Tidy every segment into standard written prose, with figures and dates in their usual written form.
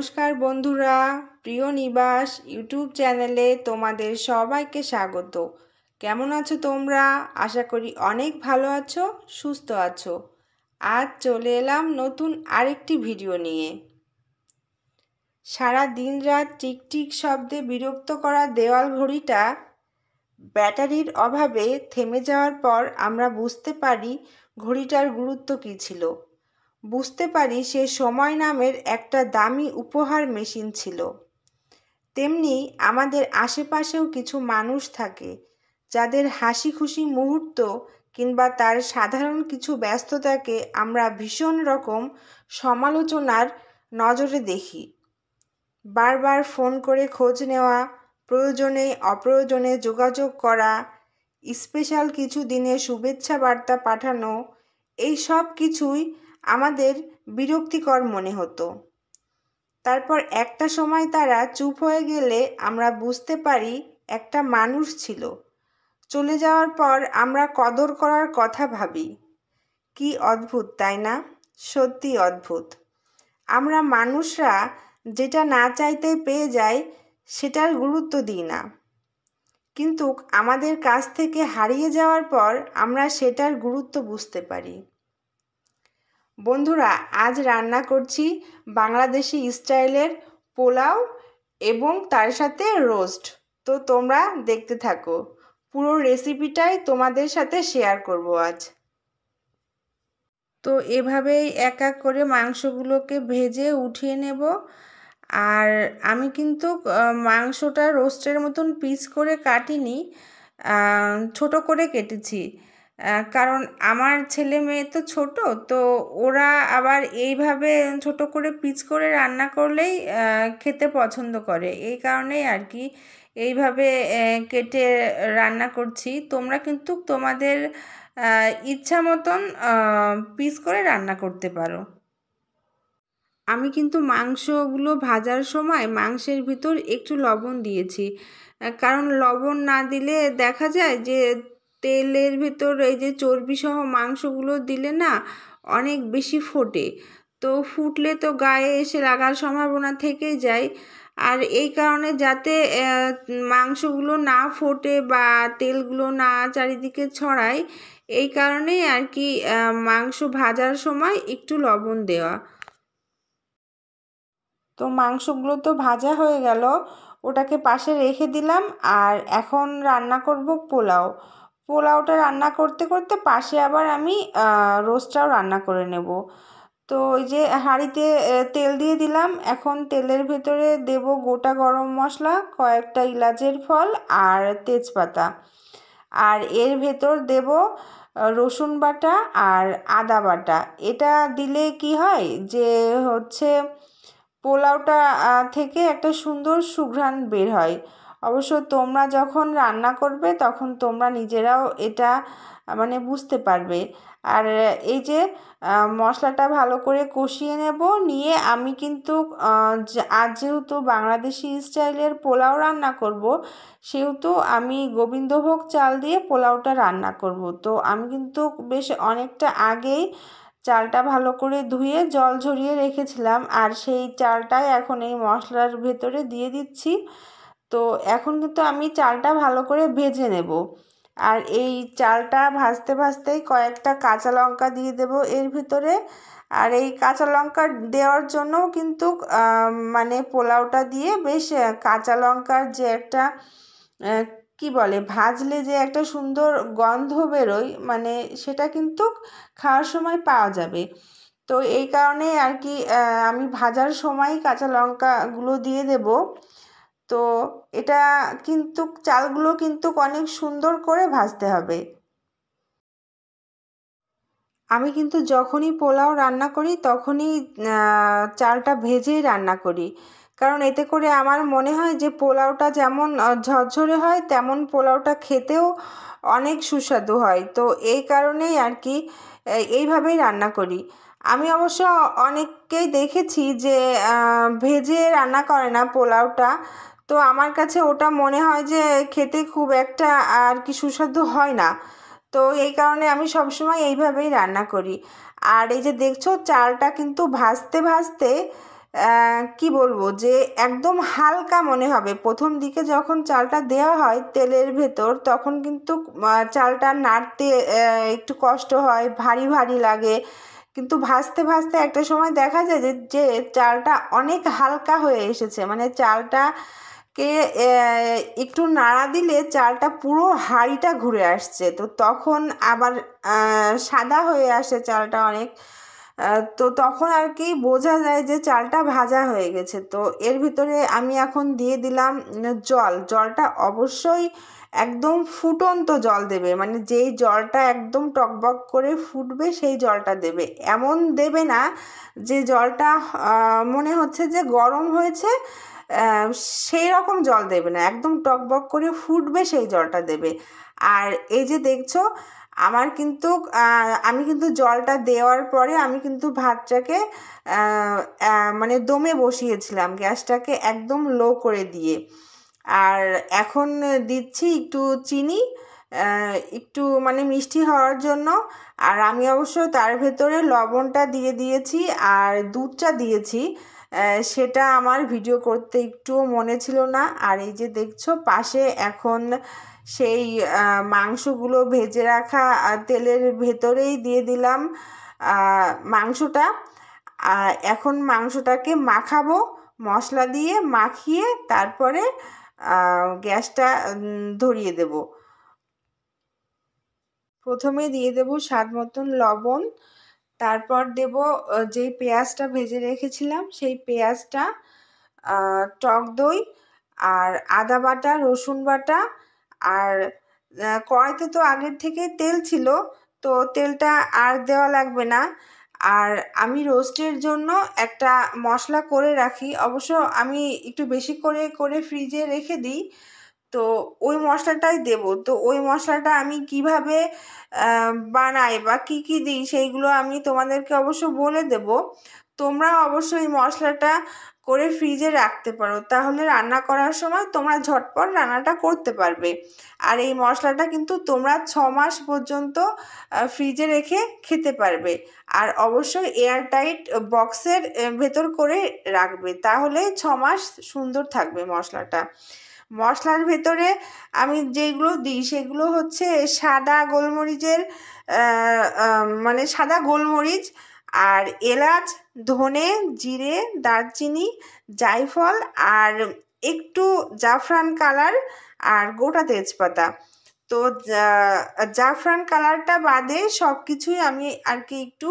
নমস্কার বন্ধুরা, প্রিয় নিবাস ইউটিউব চ্যানেলে তোমাদের সবাইকে স্বাগত। কেমন আছো তোমরা? আশা করি অনেক ভালো আছো, সুস্থ আছো। আজ চলে এলাম নতুন আরেকটি ভিডিও নিয়ে। সারা দিন রাত টিকটিক শব্দে বিরক্ত করা দেওয়াল ঘড়িটা ব্যাটারির অভাবে থেমে যাওয়ার পর আমরা বুঝতে পারি ঘড়িটার গুরুত্ব কী ছিল। বুঝতে পারি সে সময় নামের একটা দামি উপহার মেশিন ছিল। তেমনি আমাদের আশেপাশেও কিছু মানুষ থাকে যাদের হাসি খুশি মুহূর্ত কিংবা তার সাধারণ কিছু ব্যস্ততাকে আমরা ভীষণ রকম সমালোচনার নজরে দেখি। বারবার ফোন করে খোঁজ নেওয়া, প্রয়োজনে অপ্রয়োজনে যোগাযোগ করা, স্পেশাল কিছু দিনে শুভেচ্ছা বার্তা পাঠানো, এই সব কিছুই আমাদের বিরক্তিকর মনে হতো। তারপর একটা সময় তারা চুপ হয়ে গেলে আমরা বুঝতে পারি একটা মানুষ ছিল। চলে যাওয়ার পর আমরা কদর করার কথা ভাবি। কি অদ্ভুত, তাই না? সত্যি অদ্ভুত। আমরা মানুষরা যেটা না চাইতেই পেয়ে যাই সেটার গুরুত্ব দিই না, কিন্তু আমাদের কাছ থেকে হারিয়ে যাওয়ার পর আমরা সেটার গুরুত্ব বুঝতে পারি। বন্ধুরা, আজ রান্না করছি বাংলাদেশি স্টাইলের পোলাও এবং তার সাথে রোস্ট। তো তোমরা দেখতে থাকো, পুরো রেসিপিটাই তোমাদের সাথে শেয়ার করব আজ। তো এভাবেই এক এক করে মাংসগুলোকে ভেজে উঠিয়ে নেব। আর আমি কিন্তু মাংসটা রোস্টের মতন পিস করে কাটিনি, ছোট করে কেটেছি। কারণ আমার ছেলে মেয়ে তো ছোট, তো ওরা আবার এইভাবে ছোট করে পিস করে রান্না করলেই খেতে পছন্দ করে। এই কারণেই আর কি এইভাবে কেটে রান্না করছি। তোমরা কিন্তু তোমাদের ইচ্ছা মতন পিস করে রান্না করতে পারো। আমি কিন্তু মাংসগুলো ভাজার সময় মাংসের ভিতর একটু লবণ দিয়েছি, কারণ লবণ না দিলে দেখা যায় যে তেলের ভিতর এই যে চর্বিসহ মাংসগুলো দিলে না অনেক বেশি ফোটে। তো ফুটলে তো গায়ে এসে লাগার সম্ভাবনা থেকেই যায়। আর এই কারণে যাতে মাংসগুলো না ফোটে বা তেলগুলো না চারিদিকে ছড়ায়, এই কারণেই আর কি মাংস ভাজার সময় একটু লবণ দেওয়া। তো মাংসগুলো তো ভাজা হয়ে গেল, ওটাকে পাশে রেখে দিলাম। আর এখন রান্না করব পোলাও। পোলাওটা রান্না করতে করতে পাশে আবার আমি রোস্টটাও রান্না করে নেব। তো ওই যে হাঁড়িতে তেল দিয়ে দিলাম। এখন তেলের ভেতরে দেব গোটা গরম মশলা, কয়েকটা এলাচের ফল আর তেজপাতা। আর এর ভেতর দেব রসুন বাটা আর আদা বাটা। এটা দিলে কি হয় যে হচ্ছে পোলাওটা থেকে একটা সুন্দর সুঘ্রাণ বের হয়। অবশ্য তোমরা যখন রান্না করবে তখন তোমরা নিজেরাও এটা মানে বুঝতে পারবে। আর এই যে মশলাটা ভালো করে কষিয়ে নেব। নিয়ে আমি কিন্তু আজ যেহেতু বাংলাদেশি স্টাইলের পোলাও রান্না করব, সেহেতু আমি গোবিন্দভোগ চাল দিয়ে পোলাওটা রান্না করব। তো আমি কিন্তু বেশ অনেকটা আগেই চালটা ভালো করে ধুয়ে জল ঝরিয়ে রেখেছিলাম, আর সেই চালটাই এখন এই মশলার ভেতরে দিয়ে দিচ্ছি। তো এখন কিন্তু আমি চালটা ভালো করে ভেজে নেব। আর এই চালটা ভাজতে ভাজতেই কয়েকটা কাঁচা লঙ্কা দিয়ে দেব এর ভিতরে। আর এই কাঁচা লঙ্কা দেওয়ার জন্যও কিন্তু মানে পোলাওটা দিয়ে বেশ কাঁচা লঙ্কার যে একটা কি বলে, ভাজলে যে একটা সুন্দর গন্ধ বেরোয়, মানে সেটা কিন্তু খাওয়ার সময় পাওয়া যাবে। তো এই কারণে আর কি আমি ভাজার সময় কাঁচা লঙ্কাগুলো দিয়ে দেব। তো এটা কিন্তু চালগুলো কিন্তু অনেক সুন্দর করে ভাজতে হবে। আমি কিন্তু যখনই পোলাও রান্না করি তখনই চালটা ভেজেই রান্না করি, কারণ এতে করে আমার মনে হয় যে পোলাওটা যেমন ঝরঝরে হয় তেমন পোলাওটা খেতেও অনেক সুস্বাদু হয়। তো এই কারণেই আর কি এইভাবেই রান্না করি। আমি অবশ্য অনেককেই দেখেছি যে ভেজে রান্না করে না পোলাওটা। তো আমার কাছে ওটা মনে হয় যে খেতে খুব একটা আর কি সুস্বাদু হয় না। তো এই কারণে আমি সবসময় এইভাবেই রান্না করি। আর এই যে দেখছো চালটা কিন্তু ভাজতে ভাজতে কি বলবো যে একদম হালকা মনে হবে। প্রথম দিকে যখন চালটা দেওয়া হয় তেলের ভেতর তখন কিন্তু চালটা নাড়তে একটু কষ্ট হয়, ভারী ভারী লাগে, কিন্তু ভাজতে ভাজতে একটা সময় দেখা যায় যে চালটা অনেক হালকা হয়ে এসেছে, মানে চালটাকে একটু নাড়া দিলে চালটা পুরো হাঁড়িটা ঘুরে আসছে। তো তখন আবার সাদা হয়ে আসে চালটা অনেক, তো তখন আর কি বোঝা যায় যে চালটা ভাজা হয়ে গেছে। তো এর ভিতরে আমি এখন দিয়ে দিলাম জলটা অবশ্যই একদম ফুটন্ত জল দেবে, মানে যেই জলটা একদম টকবক করে ফুটবে সেই জলটা দেবে। এমন দেবে না যে জলটা মনে হচ্ছে যে গরম হয়েছে, সেই রকম জল দেবে না, একদম টকবক করে ফুটবে সেই জলটা দেবে। আর এই যে দেখছো আমার কিন্তু আমি কিন্তু জলটা দেওয়ার পরে আমি কিন্তু ভাতটাকে মানে দমে বসিয়েছিলাম, গ্যাসটাকে একদম লো করে দিয়ে। আর এখন দিচ্ছি একটু চিনি, একটু মানে মিষ্টি হওয়ার জন্য। আর আমি অবশ্য তার ভেতরে লবণটা দিয়ে দিয়েছি আর দুধটা দিয়েছি, সেটা আমার ভিডিও করতে একটুও মনে ছিল না। আর এই যে দেখছো পাশে এখন সেই মাংসগুলো ভেজে রাখা তেলের ভেতরেই দিয়ে দিলাম মাংসটা। এখন মাংসটাকে মাখাবো, মশলা দিয়ে মাখিয়ে তারপরে গ্যাসটা ধরিয়ে দেব। প্রথমে দিয়ে দেব স্বাদ মতন লবণ, তারপর দেব যেই পেঁয়াজটা ভেজে রেখেছিলাম সেই পেঁয়াজটা, টক দই আর আদা বাটা, রসুন বাটা। আর কড়াইতে তো আগের থেকে তেল ছিল, তো তেলটা আর দেওয়া লাগবে না। আর আমি রোস্টের জন্য একটা মশলা করে রাখি, অবশ্য আমি একটু বেশি করে করে ফ্রিজে রেখে দিই, তো ওই মশলাটাই দেব। তো ওই মশলাটা আমি কিভাবে বানাই বা কি কি দিই সেইগুলো আমি তোমাদেরকে অবশ্য বলে দেব। তোমরা অবশ্যই মশলাটা করে ফ্রিজে রাখতে পারো, তাহলে রান্না করার সময় তোমরা ঝটপট রান্নাটা করতে পারবে। আর এই মশলাটা কিন্তু তোমরা 6 মাস পর্যন্ত ফ্রিজে রেখে খেতে পারবে। আর অবশ্যই এয়ারটাইট বক্সের ভেতর করে রাখবে, তাহলে 6 মাস সুন্দর থাকবে মশলাটা। মশলার ভেতরে আমি যেগুলো দিই সেগুলো হচ্ছে সাদা গোলমরিচের মানে সাদা গোলমরিচ আর এলাচ, ধনে, জিরে, দারচিনি, জায়ফল আর একটু জাফরান কালার আর গোটা তেজপাতা। তো জাফরান কালারটা বাদে সব কিছুই আমি আর কি একটু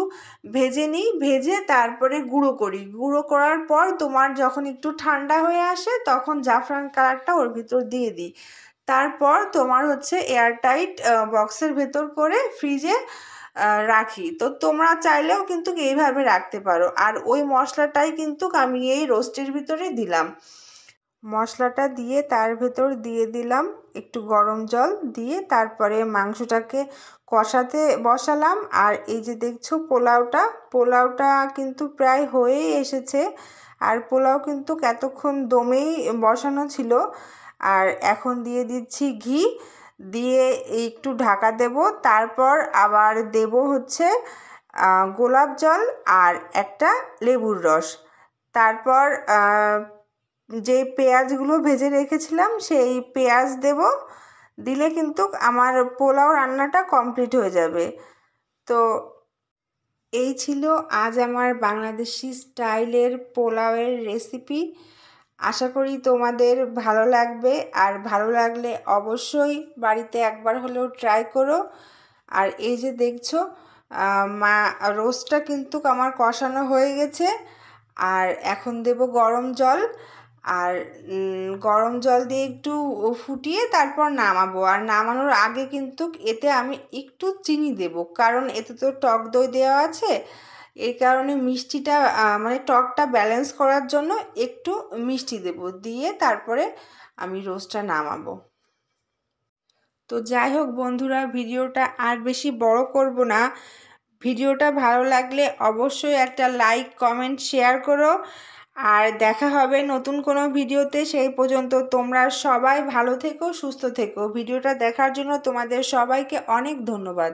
ভেজে নিই, ভেজে তারপরে গুঁড়ো করি। গুঁড়ো করার পর তোমার যখন একটু ঠান্ডা হয়ে আসে তখন জাফরান কালারটা ওর ভিতর দিয়ে দিই। তারপর তোমার হচ্ছে এয়ারটাইট বক্সের ভেতর করে ফ্রিজে রাখি। তো তোমরা চাইলেও কিন্তু এইভাবে রাখতে পারো। আর ওই মশলাটাই কিন্তু আমি এই রোস্টের ভিতরে দিলাম। মশলাটা দিয়ে তার ভেতর দিয়ে দিলাম একটু গরম জল দিয়ে, তারপরে মাংসটাকে কষাতে বসালাম। আর এই যে দেখছো পোলাওটা কিন্তু প্রায় হয়েই এসেছে। আর পোলাও কিন্তু এতক্ষণ দমেই বসানো ছিল। আর এখন দিয়ে দিচ্ছি ঘি, দিয়ে একটু ঢাকা দেব। তারপর আবার দেব হচ্ছে গোলাপ জল আর একটা লেবুর রস। তারপর যে পেঁয়াজগুলো ভেজে রেখেছিলাম সেই পেঁয়াজ দেব, দিলে কিন্তু আমার পোলাও রান্নাটা কমপ্লিট হয়ে যাবে। তো এই ছিল আজ আমার বাংলাদেশি স্টাইলের পোলাওয়ের রেসিপি। আশা করি তোমাদের ভালো লাগবে, আর ভালো লাগলে অবশ্যই বাড়িতে একবার হলেও ট্রাই করো। আর এই যে দেখছো রোস্টটা কিন্তু আমার কষানো হয়ে গেছে। আর এখন দেব গরম জল, আর গরম জল দিয়ে একটু ফুটিয়ে তারপর নামাবো। আর নামানোর আগে কিন্তু এতে আমি একটু চিনি দেব, কারণ এতে তো টক দই দেওয়া আছে, এই কারণে মিষ্টিটা মানে টকটা ব্যালেন্স করার জন্য একটু মিষ্টি দেব, দিয়ে তারপরে আমি রোস্টটা নামাবো। তো যাই হোক বন্ধুরা, ভিডিওটা আর বেশি বড় করব না। ভিডিওটা ভালো লাগলে অবশ্যই একটা লাইক, কমেন্ট, শেয়ার করো। আর দেখা হবে নতুন কোনো ভিডিওতে। সেই পর্যন্ত তোমরা সবাই ভালো থেকো, সুস্থ থেকো। ভিডিওটা দেখার জন্য তোমাদের সবাইকে অনেক ধন্যবাদ।